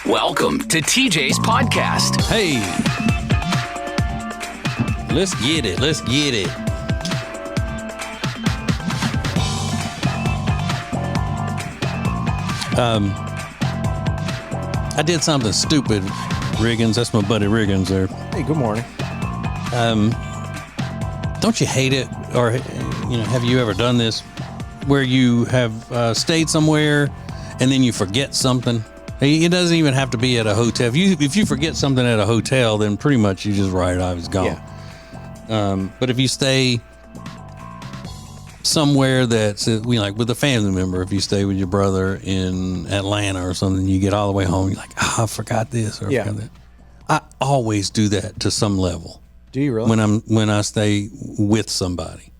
Welcome to TJ's podcast. Hey, let's get it. Let's get it. I did something stupid, Riggins. That's my buddy Riggins there. Hey, good morning. Don't you hate it? Or, have you ever done this where you have stayed somewhere and then you forget something? It doesn't even have to be at a hotel. If you forget something at a hotel, then pretty much you just write it off. It's gone. Yeah. But if you stay somewhere that's like with a family member, if you stay with your brother in Atlanta or something, you get all the way home, you're like, I forgot this or I forgot that. I always do that to some level. Do you really? When I stay with somebody.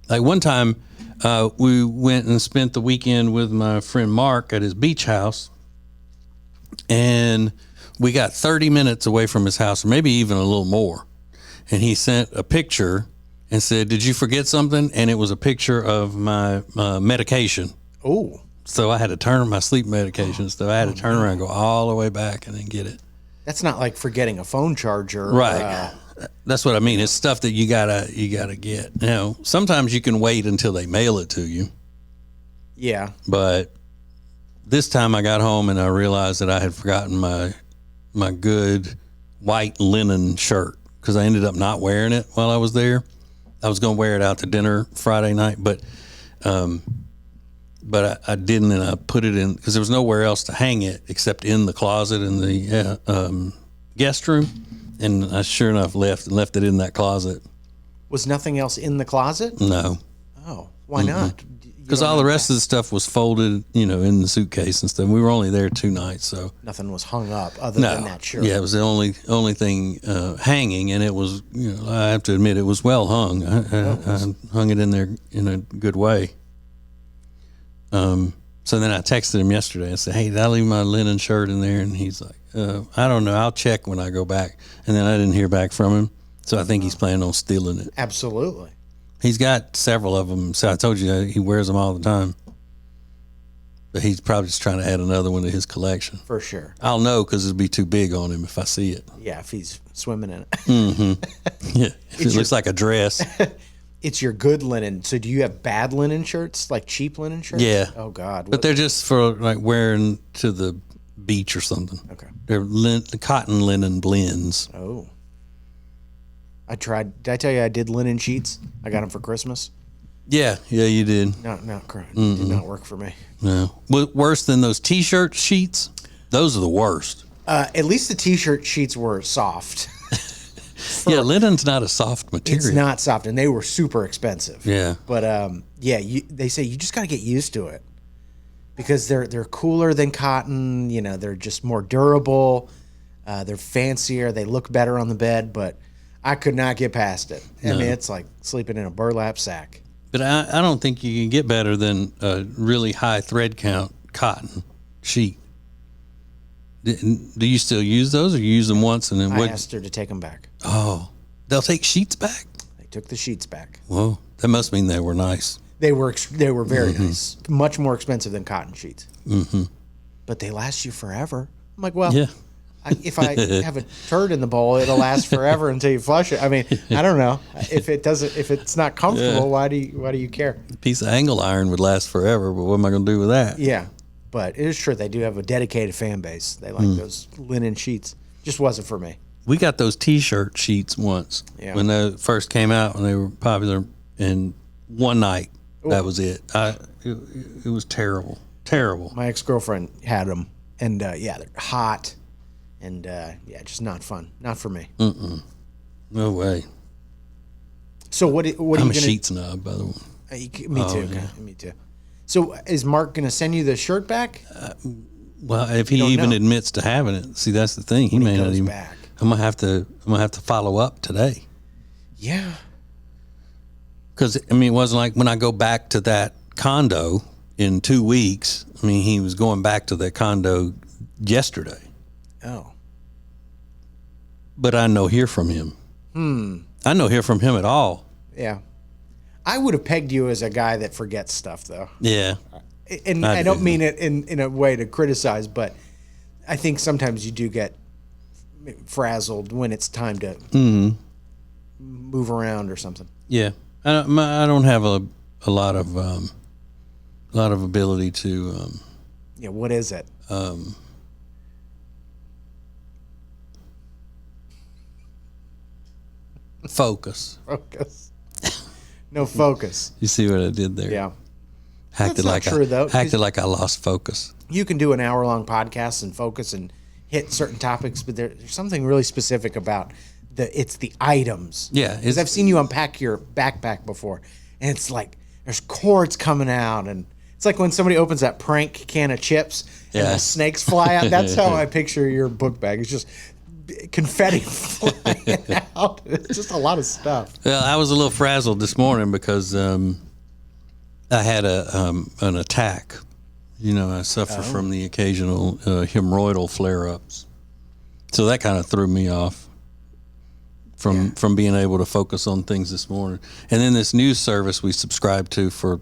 Like one time, we went and spent the weekend with my friend Mark at his beach house. And we got 30 minutes away from his house, or maybe even a little more. And he sent a picture and said, "Did you forget something?" And it was a picture of my medication. Oh. So I had to turn my sleep medication stuff. I had to turn around, go all the way back, and then get it. That's not like forgetting a phone charger. Right. That's what I mean. It's stuff that you gotta get. Sometimes you can wait until they mail it to you. Yeah. But this time I got home and I realized that I had forgotten my good white linen shirt because I ended up not wearing it while I was there. I was going to wear it out to dinner Friday night, but I didn't, and I put it in because there was nowhere else to hang it except in the closet in the guest room, and I sure enough left it in that closet. Was nothing else in the closet? No. Oh, why not? Because all the rest of the stuff was folded, in the suitcase and stuff. We were only there 2 nights, so nothing was hung up other than that shirt. Yeah, it was the only thing hanging, and it was, I have to admit, it was well hung. I hung it in there in a good way. So then I texted him yesterday. I said, "Hey, did I leave my linen shirt in there?" And he's like, "I don't know. I'll check when I go back." And then I didn't hear back from him, so I think he's planning on stealing it. Absolutely. He's got several of them. So I told you he wears them all the time. But he's probably just trying to add another one to his collection. For sure. I'll know because it'll be too big on him if I see it. Yeah, if he's swimming in it. Mm-hmm. Yeah, if it looks like a dress. It's your good linen. So do you have bad linen shirts, like cheap linen shirts? Yeah. Oh, God. But they're just for like wearing to the beach or something. Okay. They're cotton linen blends. Oh. I tried. Did I tell you I did linen sheets? I got them for Christmas. Yeah, you did. Not correct. Did not work for me. No. Worse than those T-shirt sheets? Those are the worst. At least the T-shirt sheets were soft. Yeah, linen's not a soft material. It's not soft, and they were super expensive. Yeah. But they say you just got to get used to it because they're cooler than cotton. They're just more durable. They're fancier. They look better on the bed, but I could not get past it. I mean, it's like sleeping in a burlap sack. But I don't think you can get better than a really high thread count cotton sheet. Do you still use those, or you use them once and then I asked her to take them back. Oh, they'll take sheets back? They took the sheets back. Whoa, that must mean they were nice. They were very nice. Much more expensive than cotton sheets. Mm-hmm. But they last you forever. I'm like, well, yeah. If I have a turd in the bowl, it'll last forever until you flush it. I mean, I don't know if it's not comfortable. Why do you care? A piece of angle iron would last forever, but what am I going to do with that? Yeah, but it is true they do have a dedicated fan base. They like those linen sheets. Just wasn't for me. We got those T-shirt sheets once when they first came out, when they were popular. And one night, that was it. It was terrible. My ex-girlfriend had them, and they're hot. And, just not fun. Not for me. No way. So what are you going to... I'm a sheet snob, by the way. Me too. Yeah. Me too. So is Mark going to send you the shirt back? Well, if he even admits to having it. See, that's the thing. He may not even... Back. I'm gonna have to follow up today. Yeah. Because, it wasn't like when I go back to that condo in 2 weeks. He was going back to that condo yesterday. Oh. But I no hear from him. I no hear from him at all. Yeah. I would have pegged you as a guy that forgets stuff, though. Yeah. And I don't mean it in a way to criticize, but I think sometimes you do get frazzled when it's time to move around or something. Yeah. I don't have a lot of ability to. Yeah. What is it? Focus. No focus. You see what I did there? Yeah. Acted That's not true, though. Acted like I lost focus. You can do an hour-long podcast and focus and hit certain topics, but there's something really specific about it's the items. Yeah. Because I've seen you unpack your backpack before, and it's like there's cords coming out, and it's like when somebody opens that prank can of chips and the snakes fly out. That's how I picture your book bag. It's just confetti flying out. It's just a lot of stuff. Well, I was a little frazzled this morning because I had an attack. You know, I suffer from the occasional hemorrhoidal flare-ups. So that kind of threw me off from being able to focus on things this morning. And then this news service we subscribe to for,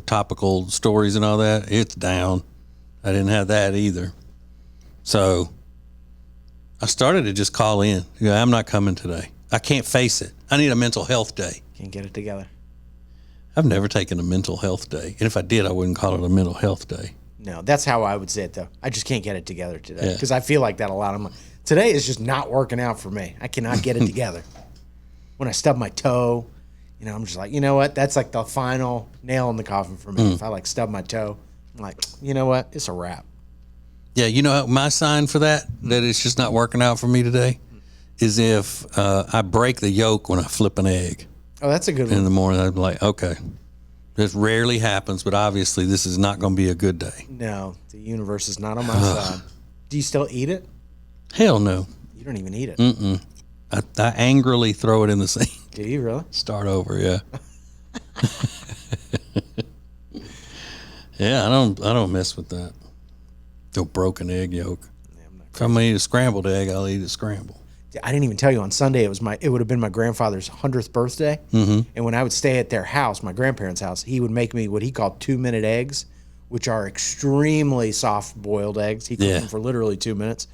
topical stories and all that, it's down. I didn't have that either. So I started to just call in. I'm not coming today. I can't face it. I need a mental health day. Can't get it together. I've never taken a mental health day. And if I did, I wouldn't call it a mental health day. No, that's how I would say it, though. I just can't get it together today because I feel like that a lot. I'm like, today is just not working out for me. I cannot get it together. When I stub my toe, I'm just like, you know what? That's like the final nail in the coffin for me. If I stub my toe, I'm like, you know what? It's a wrap. Yeah, my sign for that it's just not working out for me today is if I break the yolk when I flip an egg. Oh, that's a good one. In the morning, I'm like, okay. This rarely happens, but obviously this is not going to be a good day. No, the universe is not on my side. Do you still eat it? Hell no. You don't even eat it. Mm-mm. I angrily throw it in the sink. Do you really? Start over, yeah. Yeah, I don't mess with that. No broken egg yolk. Yeah, if I'm gonna eat a scrambled egg, I'll eat it scrambled. I didn't even tell you on Sunday it would have been my grandfather's 100th birthday. Mm-hmm. And when I would stay at their house, my grandparents' house, he would make me what he called 2-minute eggs, which are extremely soft boiled eggs. He cooked them for literally 2 minutes,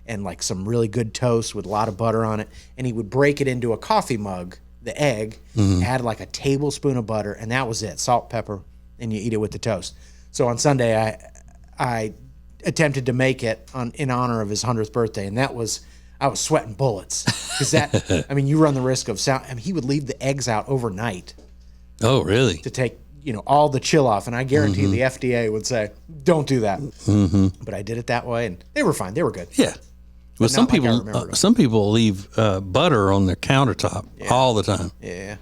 and some really good toast with a lot of butter on it. And he would break it into a coffee mug, the egg, add a tablespoon of butter, and that was it. Salt, pepper, and you eat it with the toast. So on Sunday, I attempted to make it in honor of his 100th birthday, and I was sweating bullets because you run the risk of sound. He would leave the eggs out overnight. Oh, really? To take, all the chill off. And I guarantee the FDA would say, don't do that. Mm-hmm. But I did it that way, and they were fine. They were good. Yeah. Well, some people leave butter on their countertop all the time. Yeah.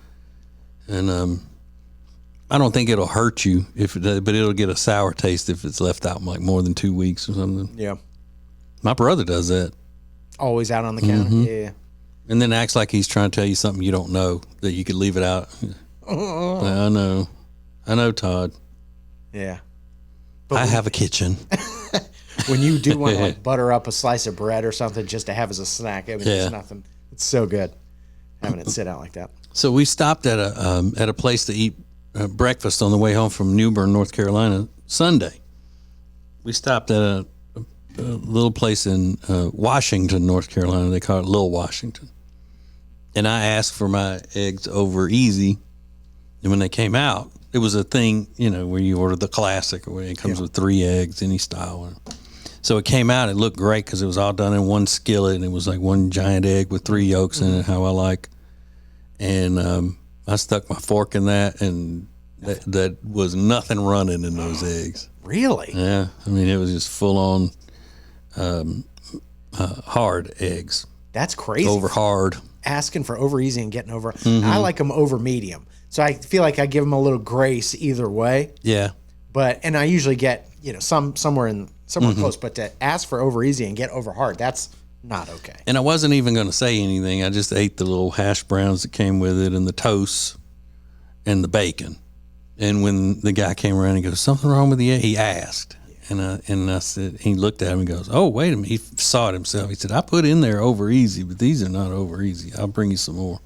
And I don't think it'll hurt you but it'll get a sour taste if it's left out more than 2 weeks or something. Yeah. My brother does that. Always out on the counter. Yeah. And then acts like he's trying to tell you something you don't know, that you could leave it out. I know, Todd. Yeah. But I have a kitchen. When you do want to butter up a slice of bread or something just to have as a snack, it's nothing. It's so good having it sit out like that. So we stopped at a place to eat breakfast on the way home from New Bern, North Carolina, Sunday. We stopped at a little place in Washington, North Carolina. They call it Little Washington. And I asked for my eggs over easy. And when they came out, it was a thing, where you order the classic, where it comes with 3 eggs, any style. So it came out, it looked great because it was all done in one skillet, and it was like one giant egg with 3 yolks in it, how I like. And I stuck my fork in that, and that was nothing running in those eggs. Really? Yeah. It was just full on hard eggs. That's crazy. Over hard. Asking for over easy and getting over. I like them over medium. So I feel like I give them a little grace either way. Yeah. And I usually get, somewhere close, but to ask for over easy and get over hard, that's not okay. And I wasn't even going to say anything. I just ate the little hash browns that came with it and the toast and the bacon. And when the guy came around, he goes, "Something wrong with the egg?" He asked. And I said, he looked at him and goes, "Oh, wait a minute." He saw it himself. He said, "I put in there over easy, but these are not over easy. I'll bring you some more."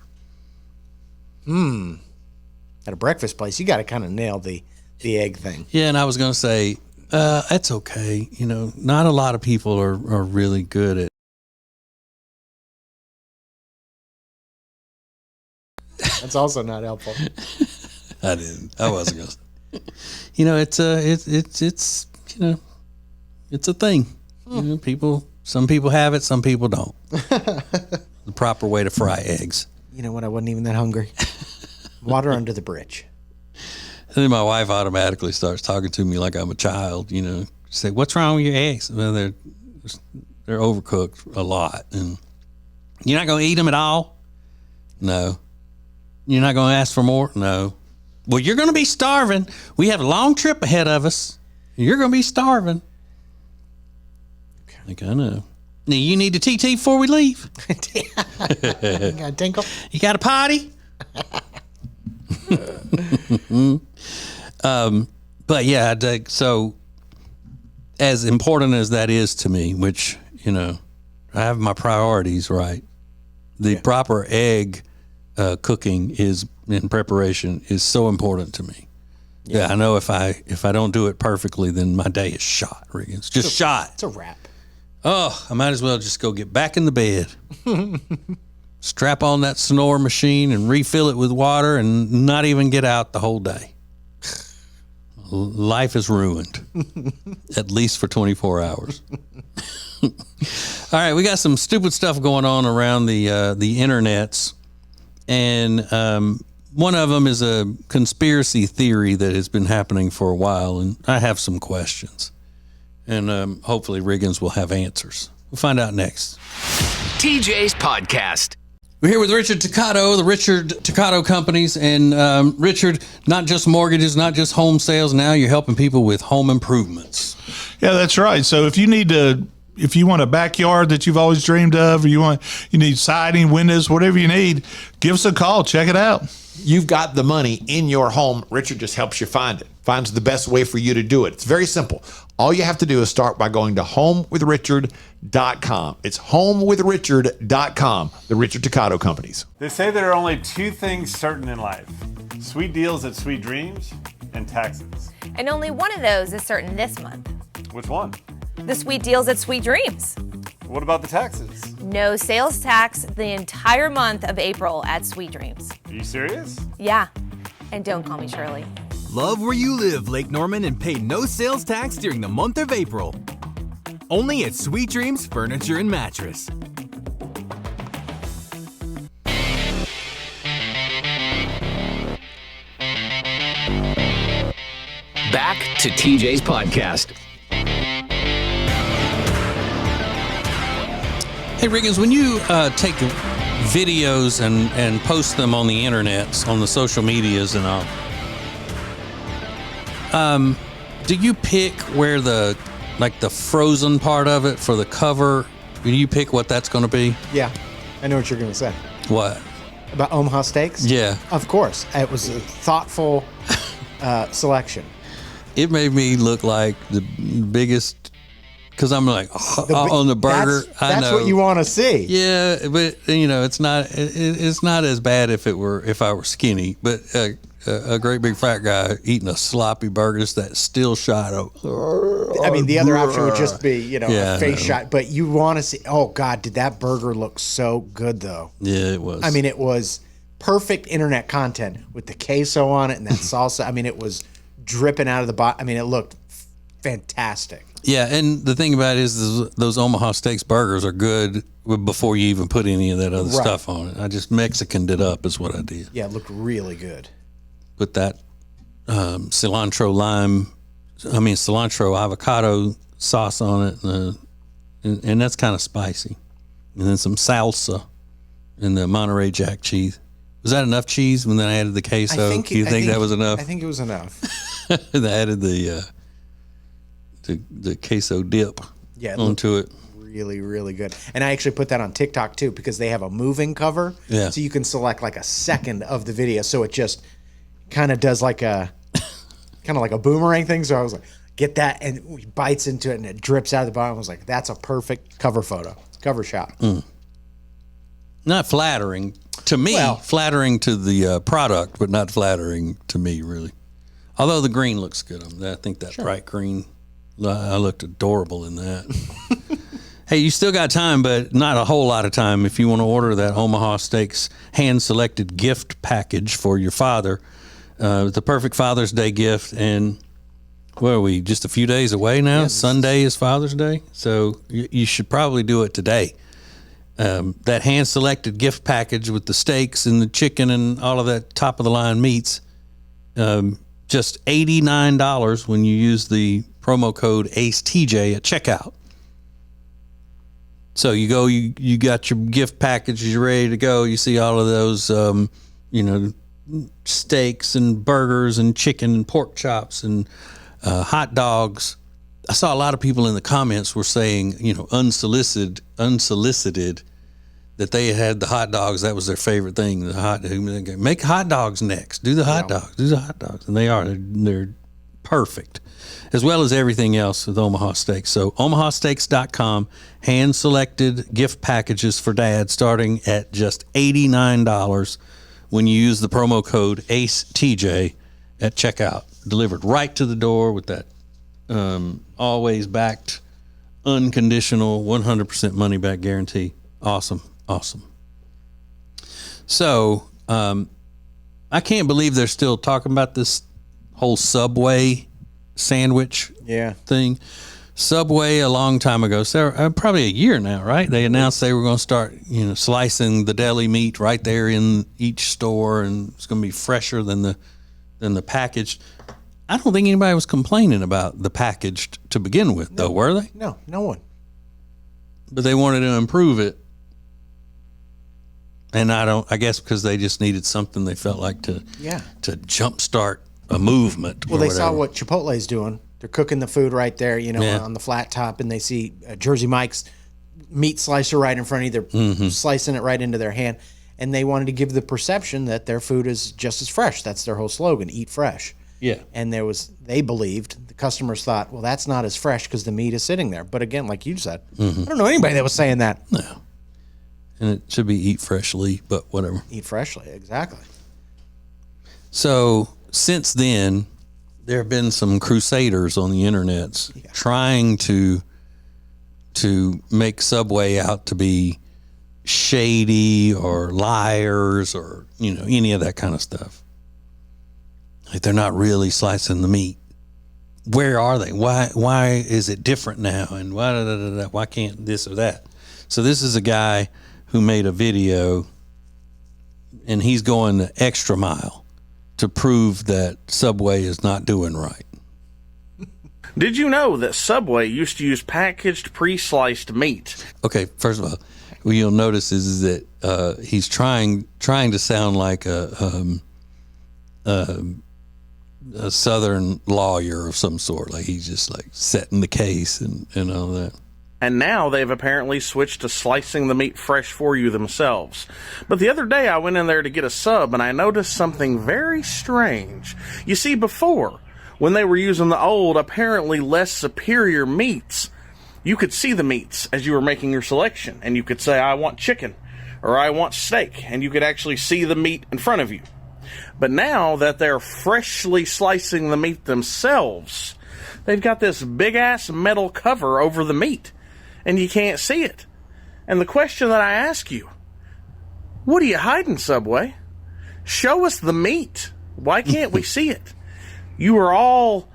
at a breakfast place, you got to kind of nail the egg thing. Yeah, and I was going to say, that's okay. You know, not a lot of people are really good at. That's also not helpful. I didn't. I wasn't going to. You know, it's you know, it's a thing. You know, some people have it, some people don't. The proper way to fry eggs. You know what? I wasn't even that hungry. Water under the bridge. And then my wife automatically starts talking to me like I'm a child. You know, say, "What's wrong with your eggs?" Well, they're overcooked a lot, and you're not going to eat them at all. No. You're not going to ask for more. No. Well, you're going to be starving. We have a long trip ahead of us. You're going to be starving. Okay. Like, I know. Now, you need a TT before we leave. You got a tinkle? You got a potty? But yeah, so as important as that is to me, which, you know, I have my priorities right. The proper egg cooking is in preparation is so important to me. Yeah, I know if I don't do it perfectly, then my day is shot. It's just shot. It's a wrap. Oh, I might as well just go get back in the bed, strap on that snore machine and refill it with water and not even get out the whole day. Life is ruined, at least for 24 hours. All right, we got some stupid stuff going on around the internets, and one of them is a conspiracy theory that has been happening for a while, and I have some questions. And hopefully Riggins will have answers. We'll find out next. TJ's Podcast. We're here with Richard Toccato, the Richard Toccato Companies. And Richard, not just mortgages, not just home sales. Now you're helping people with home improvements. Yeah, that's right. So if you want a backyard that you've always dreamed of, or you need siding, windows, whatever you need, give us a call. Check it out. You've got the money in your home. Richard just helps you find it, finds the best way for you to do it. It's very simple. All you have to do is start by going to homewithrichard.com. It's homewithrichard.com, the Richard Toccato Companies. They say there are only two things certain in life: sweet deals at Sweet Dreams and taxes. And only one of those is certain this month. Which one? The sweet deals at Sweet Dreams. What about the taxes? No sales tax the entire month of April at Sweet Dreams. Are you serious? Yeah. And don't call me Shirley. Love where you live, Lake Norman, and pay no sales tax during the month of April. Only at Sweet Dreams Furniture and Mattress. Back to TJ's Podcast. Hey, Riggins, when you take videos and post them on the internet, on the social medias and all, do you pick where the frozen part of it for the cover? Do you pick what that's going to be? Yeah, I know what you're going to say. What? About Omaha steaks? Yeah. Of course. It was a thoughtful selection. It made me look like the biggest, because I'm like, on the burger. That's what you want to see. Yeah, but you know, it's not as bad if I were skinny, but a great big fat guy eating a sloppy burger, just that still shot of. I mean, the other option would just be, Yeah, a face shot, but you want to see, oh God, did that burger look so good though? Yeah, it was. I mean, it was perfect internet content with the queso on it and that salsa. I mean, it was dripping out of the bottom. I mean, it looked fantastic. Yeah, and the thing about it is those Omaha Steaks burgers are good before you even put any of that other stuff on it. I just Mexicaned it up is what I did. Yeah, it looked really good. Put that cilantro avocado sauce on it, and that's kind of spicy. And then some salsa and the Monterey Jack cheese. Was that enough cheese when then I added the queso? Do you think that was enough? I think it was enough. I added the queso dip onto it. Really, really good. And I actually put that on TikTok too because they have a moving cover. Yeah. So you can select like a second of the video. So it just kind of does like a boomerang thing. So I was like, get that, and he bites into it and it drips out of the bottom. I was like, that's a perfect cover shot. Not flattering, To me, Well- flattering to the product, but not flattering to me, really. Although the green looks good. I think that bright green, I looked adorable in that. Hey, you still got time, but not a whole lot of time if you want to order that Omaha Steaks hand-selected gift package for your father. The perfect Father's Day gift. And where are we, just a few days away now? Yes. Sunday is Father's Day. So you should probably do it today. That hand-selected gift package with the steaks and the chicken and all of that top-of-the-line meats, just $89 when you use the promo code ACETJ at checkout. So you go, you got your gift package, you're ready to go. You see all of those, steaks and burgers and chicken and pork chops and hot dogs. I saw a lot of people in the comments were saying, unsolicited, that they had the hot dogs. That was their favorite thing. Make hot dogs next. Do the hot dogs. Do the hot dogs. And they are. They're perfect, as well as everything else with Omaha Steaks. So omahasteaks.com, hand-selected gift packages for dad starting at just $89 when you use the promo code ACETJ at checkout. Delivered right to the door with that always backed, unconditional, 100% money-back guarantee. Awesome. So I can't believe they're still talking about this whole Subway sandwich thing. Subway a long time ago, so probably a year now, right? They announced they were going to start, slicing the deli meat right there in each store, and it's going to be fresher than the packaged. I don't think anybody was complaining about the packaged to begin with, though, were they? No one. But they wanted to improve it. And I guess because they just needed something they felt like to jumpstart a movement. Well, they saw what Chipotle's doing. They're cooking the food right there, on the flat top, and they see Jersey Mike's meat slicer right in front of you. They're slicing it right into their hand. And they wanted to give the perception that their food is just as fresh. That's their whole slogan, eat fresh. Yeah. And they believed, the customers thought, well, that's not as fresh because the meat is sitting there. But again, like you said, I don't know anybody that was saying that. No. And it should be eat freshly, but whatever. Eat freshly, exactly. So since then, there have been some crusaders on the internet trying to make Subway out to be shady or liars or, any of that kind of stuff. Like they're not really slicing the meat. Where are they? Why is it different now? And why can't this or that? So this is a guy who made a video, and he's going the extra mile to prove that Subway is not doing right. Did you know that Subway used to use packaged, pre-sliced meat? Okay, first of all, what you'll notice is that he's trying to sound like a Southern lawyer of some sort. Like he's just like setting the case and all that. And now they've apparently switched to slicing the meat fresh for you themselves. But the other day I went in there to get a sub and I noticed something very strange. You see, before, when they were using the old, apparently less superior meats, you could see the meats as you were making your selection. And you could say, I want chicken or I want steak. And you could actually see the meat in front of you. But now that they're freshly slicing the meat themselves, they've got this big-ass metal cover over the meat. And you can't see it. And the question that I ask you, what are you hiding, Subway? Show us the meat. Why can't we see it? You were all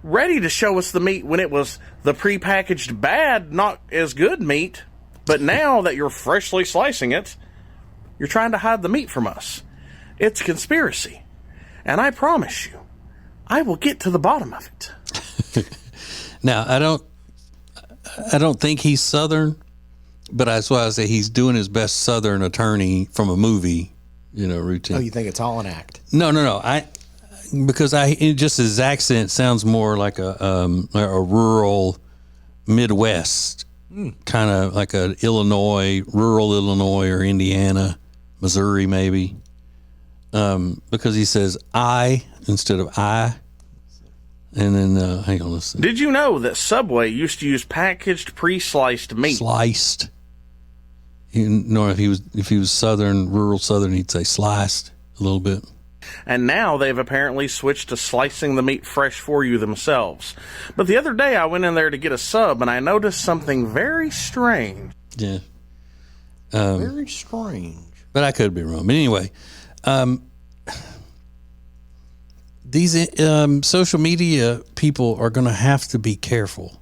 ready to show us the meat when it was the prepackaged bad, not as good meat. But now that you're freshly slicing it, you're trying to hide the meat from us. It's a conspiracy. And I promise you, I will get to the bottom of it. Now, I don't think he's Southern, but that's why I say he's doing his best Southern attorney from a movie, routine. Oh, you think it's all an act? No. Because just his accent sounds more like a rural Midwest, kind of like a rural Illinois or Indiana, Missouri maybe. Because he says I instead of I. And then, hang on, listen. Did you know that Subway used to use packaged, pre-sliced meat? Sliced. If he was rural Southern, he'd say sliced a little bit. And now they've apparently switched to slicing the meat fresh for you themselves. But the other day I went in there to get a sub and I noticed something very strange. Yeah. Very strange. But I could be wrong. But anyway, these social media people are going to have to be careful,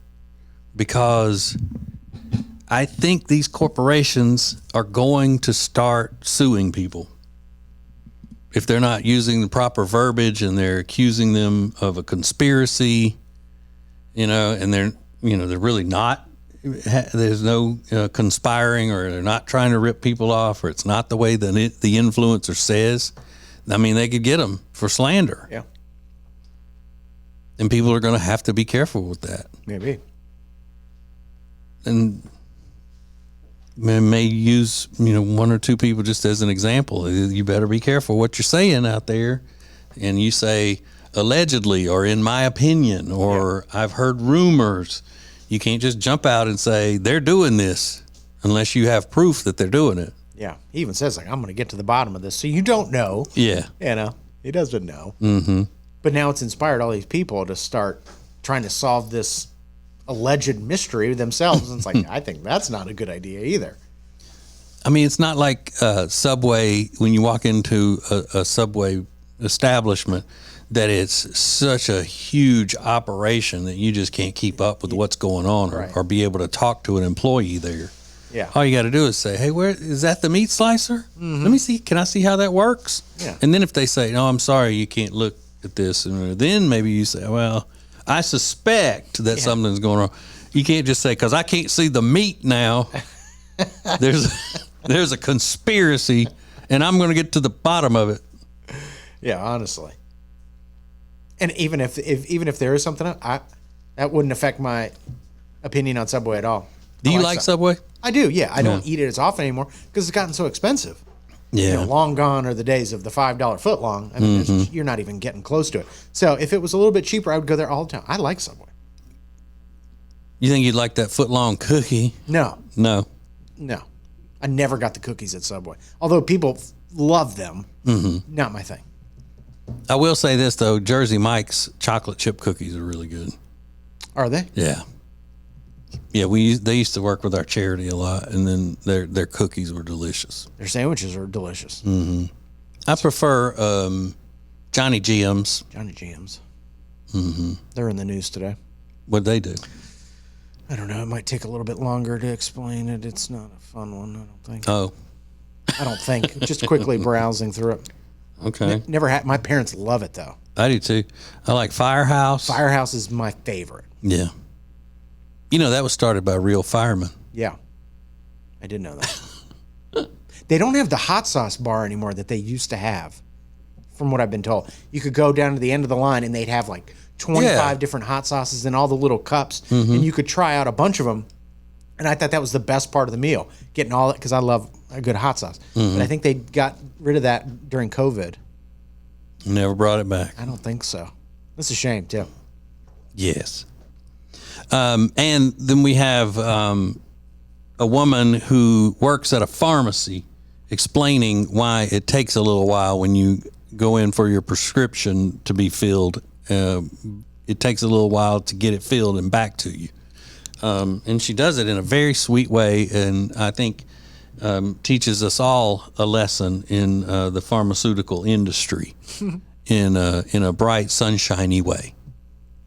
because I think these corporations are going to start suing people if they're not using the proper verbiage and they're accusing them of a conspiracy, and they're really not. There's no conspiring, or they're not trying to rip people off, or it's not the way that the influencer says. I mean, they could get them for slander. Yeah. And people are going to have to be careful with that. Maybe. And may use, one or two people just as an example. You better be careful what you're saying out there. And you say, allegedly, or in my opinion, or I've heard rumors. You can't just jump out and say they're doing this unless you have proof that they're doing it. Yeah. He even says, I'm going to get to the bottom of this. So you don't know. Yeah. He doesn't know. Mm-hmm. But now it's inspired all these people to start trying to solve this alleged mystery themselves. And it's like, I think that's not a good idea either. I mean, it's not like Subway, when you walk into a Subway establishment, that it's such a huge operation that you just can't keep up with what's going on, or be able to talk to an employee there. Yeah. All you got to do is say, hey, where is that, the meat slicer? Mm-hmm. Let me see. Can I see how that works? Yeah. And then if they say, no, I'm sorry, you can't look at this, and then maybe you say, well, I suspect that something's going on. You can't just say, because I can't see the meat now. There's a conspiracy, and I'm going to get to the bottom of it. Yeah, honestly. And even if there is something, that wouldn't affect my opinion on Subway at all. Do you like Subway? I do, yeah. I don't eat it as often anymore because it's gotten so expensive. Yeah. Long gone are the days of the $5 footlong. I mean, you're not even getting close to it. So if it was a little bit cheaper, I would go there all the time. I like Subway. You think you'd like that footlong cookie? No. I never got the cookies at Subway. Although people love them, not my thing. I will say this, though. Jersey Mike's chocolate chip cookies are really good. Are they? Yeah. Yeah, they used to work with our charity a lot, and then their cookies were delicious. Their sandwiches are delicious. Mm-hmm. I prefer Johnny G's. Johnny G's. Mm-hmm. They're in the news today. What'd they do? I don't know. It might take a little bit longer to explain it. It's not a fun one, I don't think. Oh. I don't think. Just quickly browsing through it. Okay. Never had. My parents love it, though. I do, too. I like Firehouse. Firehouse is my favorite. Yeah. That was started by real firemen. Yeah. I did know that. They don't have the hot sauce bar anymore that they used to have, from what I've been told. You could go down to the end of the line, and they'd have like 25 different hot sauces in all the little cups, and you could try out a bunch of them. And I thought that was the best part of the meal, getting all that, because I love a good hot sauce. But I think they got rid of that during COVID. Never brought it back. I don't think so. That's a shame, too. Yes. And then we have a woman who works at a pharmacy explaining why it takes a little while when you go in for your prescription to be filled. It takes a little while to get it filled and back to you. And she does it in a very sweet way, and I think teaches us all a lesson in the pharmaceutical industry in a bright, sunshiny way.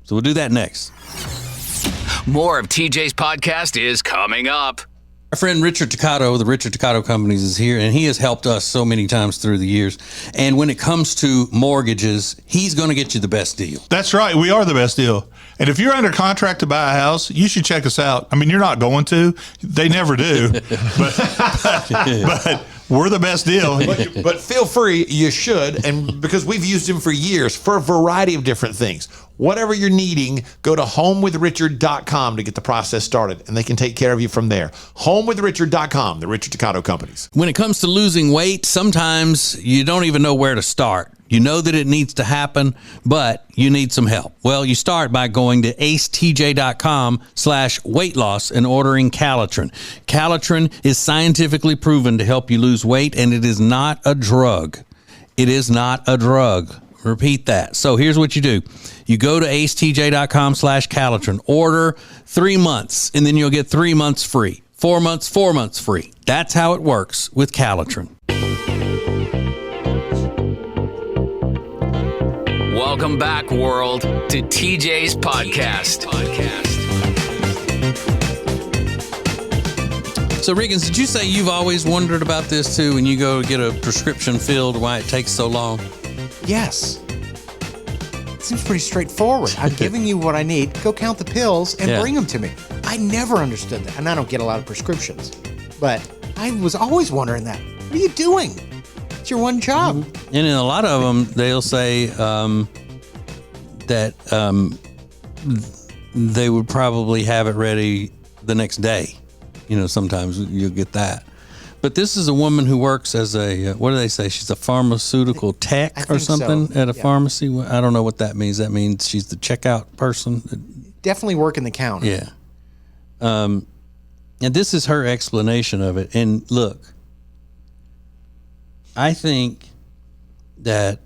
So we'll do that next. More of TJ's podcast is coming up. Our friend Richard Toccato, the Richard Toccato Companies, is here, and he has helped us so many times through the years. And when it comes to mortgages, he's going to get you the best deal. That's right. We are the best deal. And if you're under contract to buy a house, you should check us out. I mean, you're not going to. They never do. but we're the best deal. But feel free, you should, and because we've used him for years for a variety of different things. Whatever you're needing, go to homewithrichard.com to get the process started, and they can take care of you from there. Homewithrichard.com, the Richard Toccato Companies. When it comes to losing weight, sometimes you don't even know where to start. You know that it needs to happen, but you need some help. Well, you start by going to acetj.com/weight loss and ordering Calitrin. Calitrin is scientifically proven to help you lose weight, and it is not a drug. It is not a drug. Repeat that. So here's what you do. You go to acetj.com/Calitrin, order 3 months, and then you'll get 3 months free. 4 months, 4 months free. That's how it works with Calitrin. Welcome back, world, to TJ's podcast. So, Riggins, did you say you've always wondered about this too when you go get a prescription filled, why it takes so long? Yes. It seems pretty straightforward. I'm giving you what I need. Go count the pills and bring them to me. I never understood that. And I don't get a lot of prescriptions. But I was always wondering that. What are you doing? It's your one job. And in a lot of them, they'll say that they would probably have it ready the next day. You know, sometimes you'll get that. But this is a woman who works as a, what do they say? She's a pharmaceutical tech or something at a pharmacy. I don't know what that means. That means she's the checkout person. Definitely working the counter. Yeah. And this is her explanation of it. And look, I think that,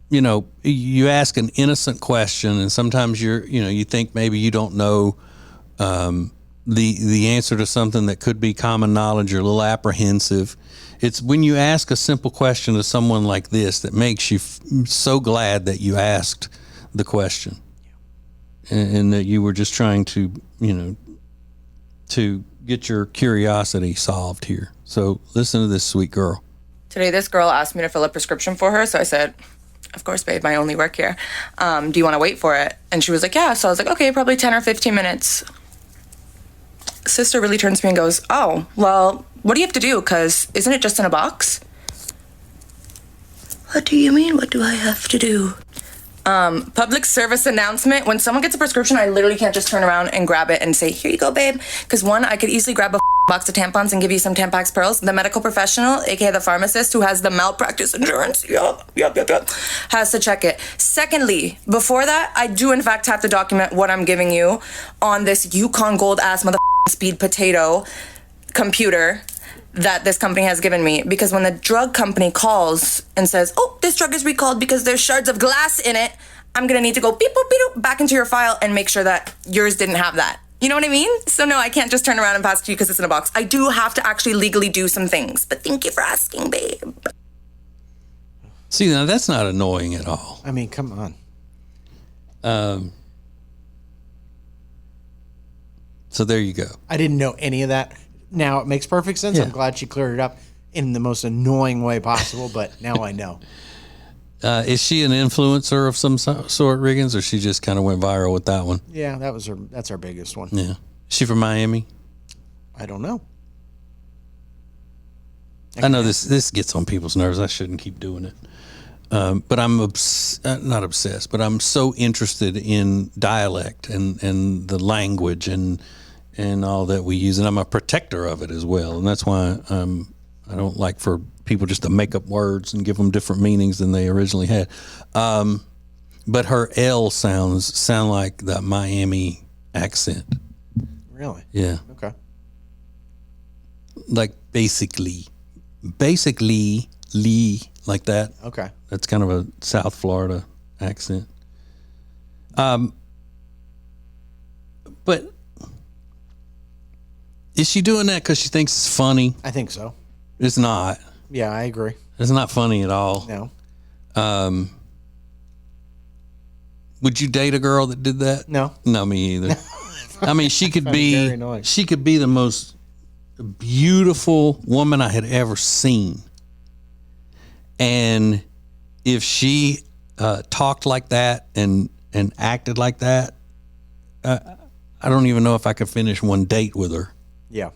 you know, you ask an innocent question and sometimes you think maybe you don't know the answer to something that could be common knowledge. You're a little apprehensive. It's when you ask a simple question to someone like this that makes you so glad that you asked the question and that you were just trying to, to get your curiosity solved here. So listen to this sweet girl. Today, this girl asked me to fill a prescription for her. So I said, of course, babe, I only work here. Do you want to wait for it? And she was like, yeah. So I was like, okay, probably 10 or 15 minutes. Sister really turns to me and goes, oh, well, what do you have to do? Because isn't it just in a box? What do you mean? What do I have to do? Public service announcement. When someone gets a prescription, I literally can't just turn around and grab it and say, here you go, babe. Because one, I could easily grab a box of tampons and give you some Tampax Pearls. The medical professional, aka the pharmacist who has the malpractice insurance, has to check it. Secondly, before that, I do in fact have to document what I'm giving you on this Yukon Gold ass speed potato computer that this company has given me, because when the drug company calls and says, oh, this drug is recalled because there's shards of glass in it, I'm gonna need to go beep, boop, beep, boop, back into your file and make sure that yours didn't have that. You know what I mean? So no, I can't just turn around and pass it to you because it's in a box. I do have to actually legally do some things, but thank you for asking, babe. See, now that's not annoying at all. I mean, come on. So there you go. I didn't know any of that. Now it makes perfect sense. Yeah. I'm glad she cleared it up in the most annoying way possible, but now I know. Is she an influencer of some sort, Riggins, or she just kind of went viral with that one? Yeah, that's our biggest one. Yeah. Is she from Miami? I don't know. I know this gets on people's nerves. I shouldn't keep doing it. But I'm not obsessed, but I'm so interested in dialect and the language and all that we use. And I'm a protector of it as well. And that's why I don't like for people just to make up words and give them different meanings than they originally had. But her L sound like that Miami accent. Really? Yeah. Okay. Like basically Lee, like that. Okay. That's kind of a South Florida accent. But is she doing that because she thinks it's funny? I think so. It's not. Yeah, I agree. It's not funny at all. No. Would you date a girl that did that? No. No, me either. I mean, she could be the most beautiful woman I had ever seen. And if she talked like that and acted like that, I don't even know if I could finish one date with her. Yeah.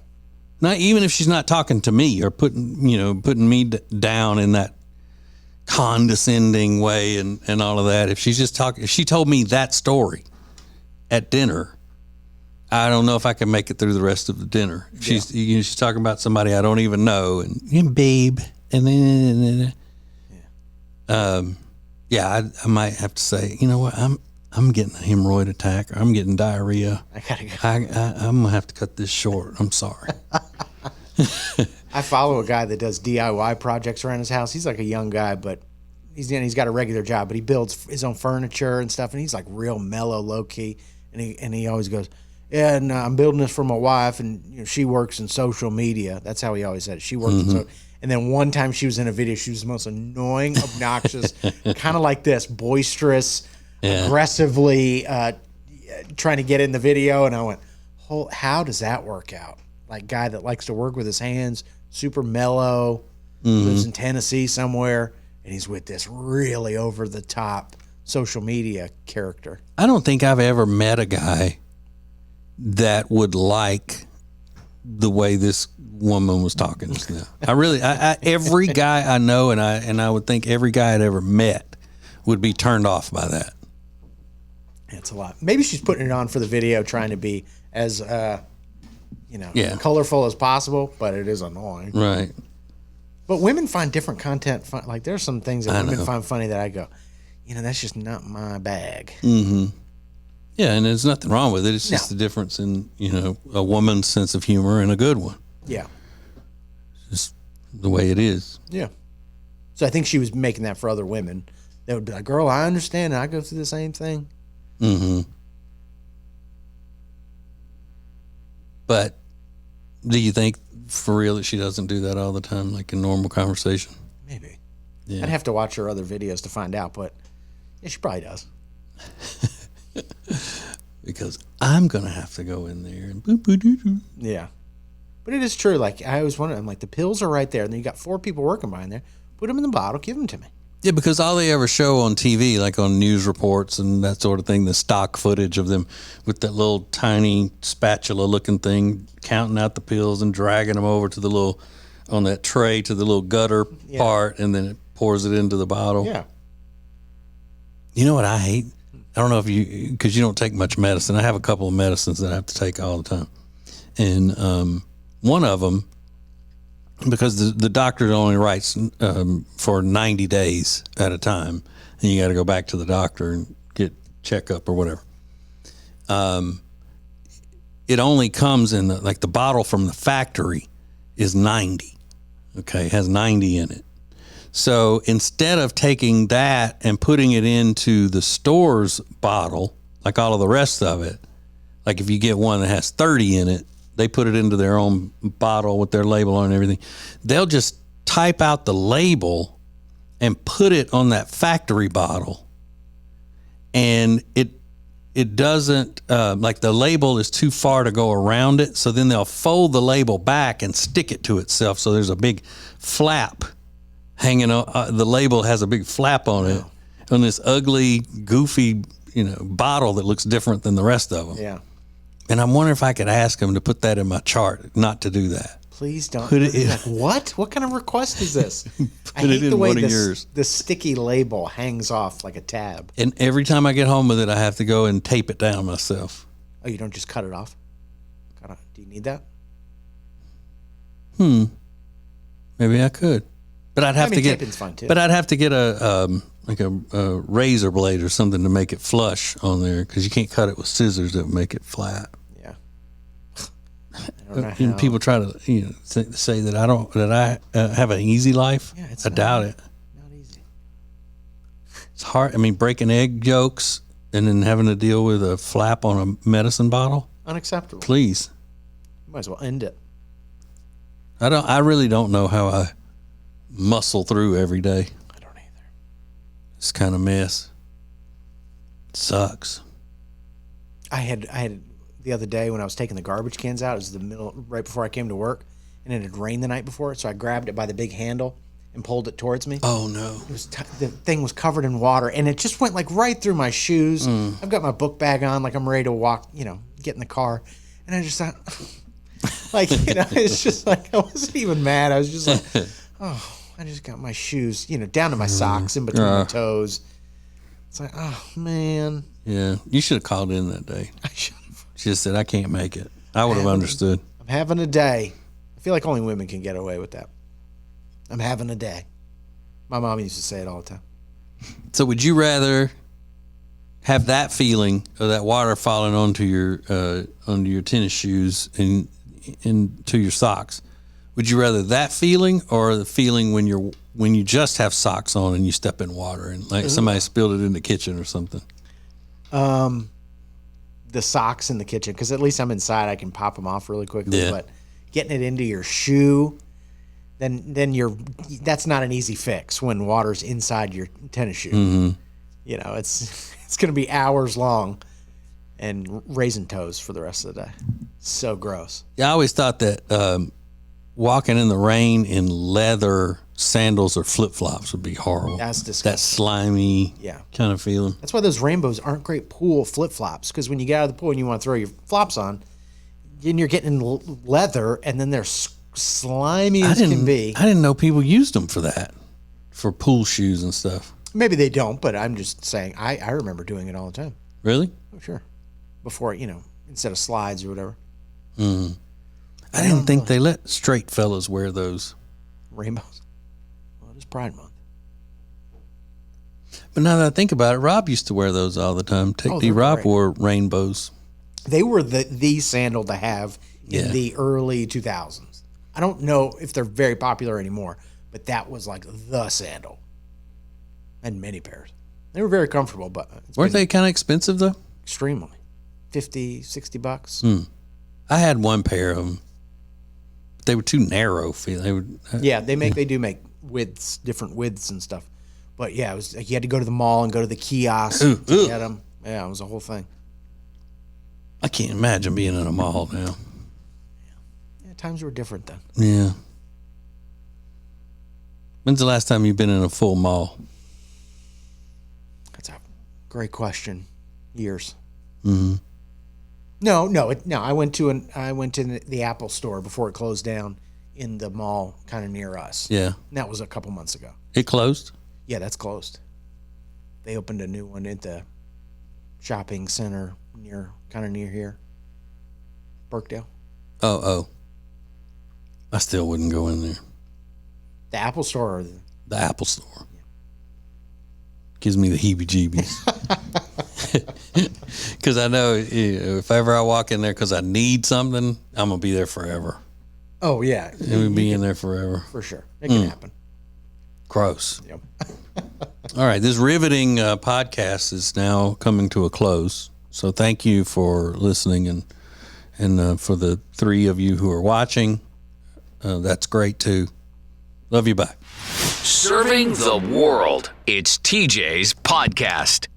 Not even if she's not talking to me or putting me down in that condescending way and all of that. If she's just talking, if she told me that story at dinner, I don't know if I can make it through the rest of the dinner. If she's talking about somebody I don't even know and babe, and then Yeah, I might have to say, you know what, I'm getting a hemorrhoid attack, or I'm getting diarrhea. I gotta go. I'm gonna have to cut this short. I'm sorry. I follow a guy that does DIY projects around his house. He's like a young guy, but he's got a regular job, but he builds his own furniture and stuff, and he's like real mellow, low key, and he always goes, yeah, and I'm building this for my wife, and she works in social media. That's how he always said it. She works in social. And then one time she was in a video, she was the most annoying, obnoxious, kind of like this, boisterous, aggressively trying to get in the video. And I went, how does that work out? Like, guy that likes to work with his hands, super mellow, lives in Tennessee somewhere, and he's with this really over-the-top social media character. I don't think I've ever met a guy that would like the way this woman was talking just now. I every guy I know, and I would think every guy I'd ever met would be turned off by that. It's a lot. Maybe she's putting it on for the video, trying to be as colorful as possible, but it is annoying. Right. But women find different content fun. Like, there's some things that women find funny that I go, that's just not my bag. Mm-hmm. Yeah, and there's nothing wrong with it. It's just the difference in, a woman's sense of humor and a good one. Yeah. Just the way it is. Yeah. So I think she was making that for other women. They would be like, girl, I understand. I go through the same thing. Mm-hmm. But do you think for real that she doesn't do that all the time, like in normal conversation? Maybe. Yeah. I'd have to watch her other videos to find out, but yeah, she probably does. Because I'm going to have to go in there and boop. Yeah. But it is true. Like, I always wonder, I'm like, the pills are right there, and then you got 4 people working behind there. Put them in the bottle, give them to me. Yeah, because all they ever show on TV, like on news reports and that sort of thing, the stock footage of them with that little tiny spatula-looking thing, counting out the pills and dragging them over to the little, on that tray to the little gutter part, and then it pours it into the bottle. Yeah. You know what I hate? I don't know if because you don't take much medicine. I have a couple of medicines that I have to take all the time. And one of them, because the doctor only writes for 90 days at a time, and you got to go back to the doctor and get checkup or whatever. It only comes in, the bottle from the factory is 90. Okay, it has 90 in it. So instead of taking that and putting it into the store's bottle, like all of the rest of it, like if you get one that has 30 in it, they put it into their own bottle with their label on and everything. They'll just type out the label and put it on that factory bottle. And it doesn't, like the label is too far to go around it. So then they'll fold the label back and stick it to itself. So there's a big flap hanging on, the label has a big flap on it, on this ugly, goofy, bottle that looks different than the rest of them. Yeah. And I'm wondering if I could ask them to put that in my chart, not to do that. Please don't. Put it in. Like, what? What kind of request is this? I Put hate it in the way one of yours. the sticky label hangs off like a tab. And every time I get home with it, I have to go and tape it down myself. Oh, you don't just cut it off? Do you need that? Maybe I could. But I'd have to get. taping's fine too. But I'd have to get a razor blade or something to make it flush on there, because you can't cut it with scissors that make it flat. Yeah. I don't know how. People try to say that I have an easy life. Yeah, it's I doubt it. Not easy. It's hard. I mean, breaking egg yolks and then having to deal with a flap on a medicine bottle. Unacceptable. Please. You might as well end it. I really don't know how I muscle through every day. I don't either. It's kind of mess. It sucks. I had the other day when I was taking the garbage cans out. It was right before I came to work, and it had rained the night before. So I grabbed it by the big handle and pulled it towards me. Oh no! It was the thing was covered in water, and it just went like right through my shoes. I've got my book bag on, like I'm ready to walk, get in the car, and I just thought, it's just like I wasn't even mad. I was just like, oh, I just got my shoes, down to my socks, in between my toes. It's like, oh man. Yeah, you should have called in that day. I should have. She just said, I can't make it. I would have understood. I'm having a day. I feel like only women can get away with that. I'm having a day. My mom used to say it all the time. So would you rather have that feeling of that water falling onto your tennis shoes and into your socks? Would you rather that feeling or the feeling when you just have socks on and you step in water and like somebody spilled it in the kitchen or something? The socks in the kitchen, because at least I'm inside, I can pop them off really quickly. Yeah. But getting it into your shoe, then that's not an easy fix when water's inside your tennis shoe. Mm-hmm. You know, it's going to be hours long and raisin toes for the rest of the day. So gross. Yeah, I always thought that walking in the rain in leather sandals or flip-flops would be horrible. That's disgusting. That slimy kind of feeling. That's why those rainbows aren't great pool flip-flops, because when you get out of the pool and you want to throw your flops on, then you're getting leather, and then they're slimy as can be. I didn't know people used them for that, for pool shoes and stuff. Maybe they don't, but I'm just saying, I remember doing it all the time. Really? Oh, sure. Before, instead of slides or whatever. Mm. I didn't think they let straight fellas wear those. Rainbows. Well, it is Pride Month. But now that I think about it, Rob used to wear those all the time. Rob great. wore rainbows. They were the sandal to have in the early 2000s. I don't know if they're very popular anymore, but that was like the sandal. And many pairs. They were very comfortable, but Weren't they kind of expensive though? Extremely. $50, $60. I had one pair of them. They were too narrow. They do make widths, different widths and stuff. But yeah, it was like you had to go to the mall and go to the kiosk to get them. Yeah, it was a whole thing. I can't imagine being in a mall now. Yeah, times were different then. Yeah. When's the last time you've been in a full mall? That's a great question. Years. Mm-hmm. No. I went to the Apple store before it closed down in the mall, kind of near us. Yeah. And that was a couple months ago. It closed? Yeah, that's closed. They opened a new one at the shopping center near here, Birkdale. Oh. I still wouldn't go in there. The Apple store or the Apple store. Yeah. Gives me the heebie-jeebies. Because I know if ever I walk in there because I need something, I'm going to be there forever. Oh, yeah. It would be in there forever. For sure. It can happen. Gross. Yep. All right. This riveting podcast is now coming to a close. So thank you for listening. And for the three of you who are watching, that's great too. Love you. Bye. Serving the world. It's TJ's podcast.